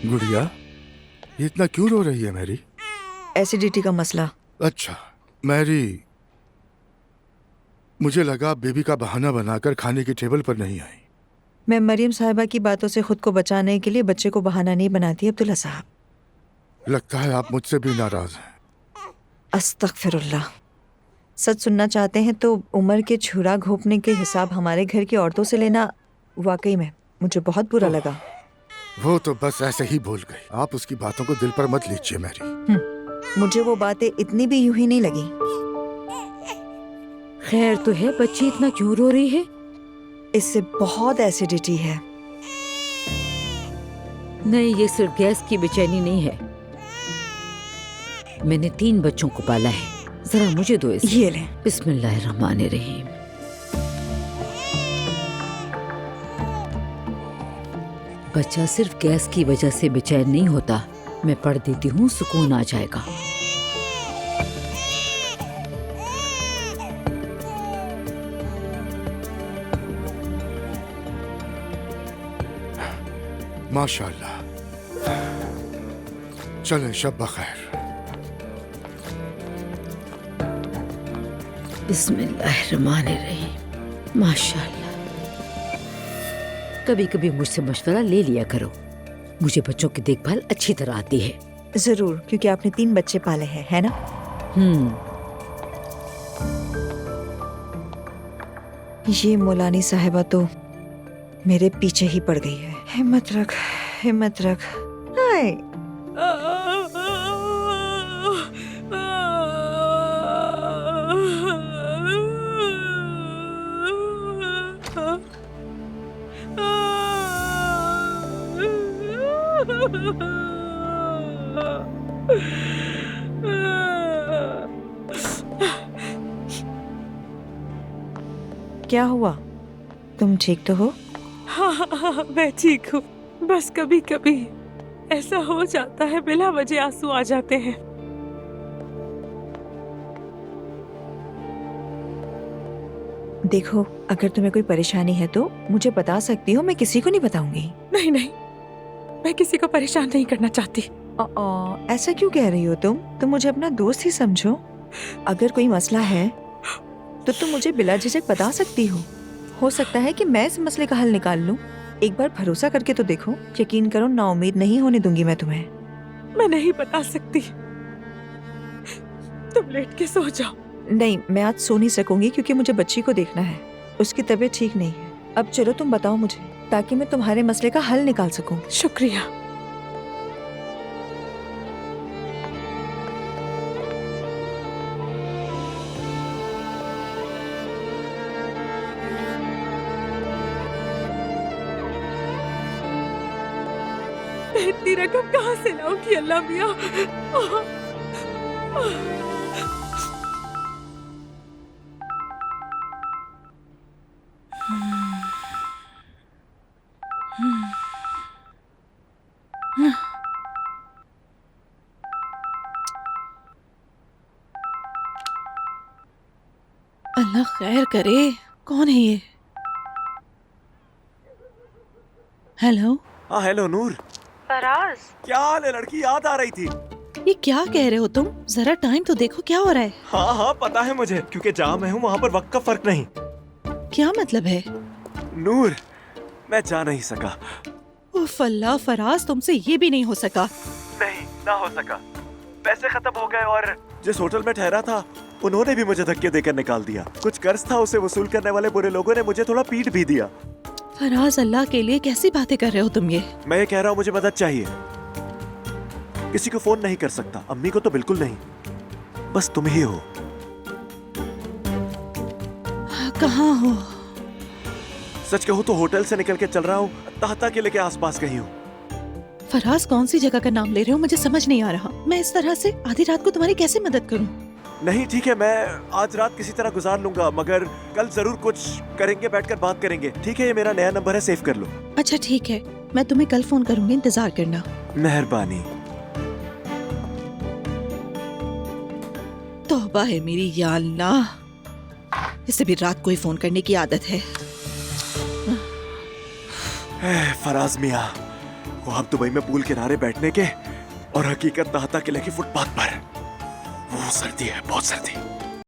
गुड़िया, ये इतना क्यों रो रही है मैरी? एसिडिटी का मसला। अच्छा मैरी, मुझे लगा आप बेबी का बहाना बनाकर खाने की टेबल पर नहीं आई। मैं मरियम साहिबा की बातों से खुद को बचाने के लिए बच्चे को बहाना नहीं बनाती अब्दुल्ला साहब। लगता है आप मुझसे भी नाराज हैं। अस्तगफिरुल्लाह। सच सुनना चाहते हैं तो उम्र के छुरा घोंपने के हिसाब हमारे घर की औरतों से लेना वाकई में मुझे बहुत बुरा लगा। वो तो बस ऐसे ही भूल गई। आप उसकी बातों को दिल पर मत लीजिए मैरी। मुझे वो बातें इतनी भी यूं ही नहीं लगी। खैर तो है, बच्ची इतना क्यों रो रही है? इससे बहुत एसिडिटी है। नहीं, ये सिर्फ गैस की बेचैनी नहीं है। मैंने 3 बच्चों को पाला है, जरा मुझे दो इसे। ये ले। बिस्मिल्लाहिर्रहमानिर्रहीम। बच्चा सिर्फ गैस की वजह से बेचैन नहीं होता। मैं पढ़ देती हूँ, सुकून आ जाएगा। माशाअल्लाह। चलें, शब बखैर। बिस्मिल्लाहिर्रहमानिर्रहीम। माशाअल्लाह। कभी कभी मुझसे मशवरा ले लिया करो, मुझे बच्चों की देखभाल अच्छी तरह आती है। जरूर, क्योंकि आपने 3 बच्चे पाले हैं, है ना? ये मौलानी साहिबा तो मेरे पीछे ही पड़ गई है। हिम्मत रख, हिम्मत रख। हाय। क्या हुआ? तुम ठीक तो हो? हाँ, मैं ठीक हूँ। बस कभी कभी ऐसा हो जाता है, बिना वजह आंसू आ जाते हैं। देखो, अगर तुम्हें कोई परेशानी है तो मुझे बता सकती हो, मैं किसी को नहीं बताऊंगी। नहीं नहीं, मैं किसी को परेशान नहीं करना चाहती। ऐसा क्यों कह रही हो तुम मुझे अपना दोस्त ही समझो। अगर कोई मसला है तो तुम मुझे बिला झिझक बता सकती हो सकता है कि मैं इस मसले का हल निकाल लूं। एक बार भरोसा करके तो देखो। यकीन करो, नाउम्मीद नहीं होने दूंगी मैं तुम्हें। मैं नहीं बता सकती, तुम लेट के सो जाओ। नहीं, मैं आज सो नहीं सकूंगी क्योंकि मुझे बच्ची को देखना है। उसकी तबीयत ठीक नहीं है। अब चलो तुम बताओ मुझे, ताकि मैं तुम्हारे मसले का हल निकाल सकूं। शुक्रिया। इतनी रकम कहाँ से लाऊंगी अल्लाह मियाँ? अल्लाह खैर करे। कौन है ये? हेलो। हाँ हेलो नूर। फराज, क्या हाल है लड़की? याद आ रही थी। ये क्या कह रहे हो तुम? जरा टाइम तो देखो क्या हो रहा है। हाँ हाँ पता है मुझे, क्योंकि जहाँ मैं हूँ वहाँ पर वक्त का फर्क नहीं। क्या मतलब है? नूर, मैं जा नहीं सका। उफ अल्लाह, फराज तुमसे ये भी नहीं हो सका। नहीं, ना हो सका। पैसे खत्म हो गए और जिस होटल में ठहरा था उन्होंने भी मुझे धक्के देकर निकाल दिया। कुछ कर्ज था, उसे वसूल करने वाले बुरे लोगों ने मुझे थोड़ा पीट भी दिया। फराज, अल्लाह के लिए कैसी बातें कर रहे हो तुम ये? मैं ये कह रहा हूँ मुझे मदद चाहिए। किसी को फोन नहीं कर सकता, अम्मी को तो बिल्कुल नहीं, बस तुम ही हो। कहाँ हो? सच कहूँ तो होटल से निकल के चल रहा हूँ, ताहता किले के आसपास कहीं हूँ। फराज, कौन सी जगह का नाम ले रहे हो? मुझे समझ नहीं आ रहा। मैं इस तरह से आधी रात को तुम्हारी कैसे मदद करूं? नहीं ठीक है, मैं आज रात किसी तरह गुजार लूंगा, मगर कल जरूर कुछ करेंगे, बैठकर बात करेंगे। ठीक है, ये मेरा नया नंबर है, सेव कर लो। अच्छा ठीक है, मैं तुम्हें कल फोन करूंगी, इंतजार करना। मेहरबानी। तौबा है मेरी, या अल्लाह, इसे भी रात को ही फोन करने की आदत है। फराज मियाँ, ख्वाब दुबई में पूल किनारे बैठने के और हकीकत नहाता किले की फुटपाथ पर। वो सर्दी है, बहुत सर्दी।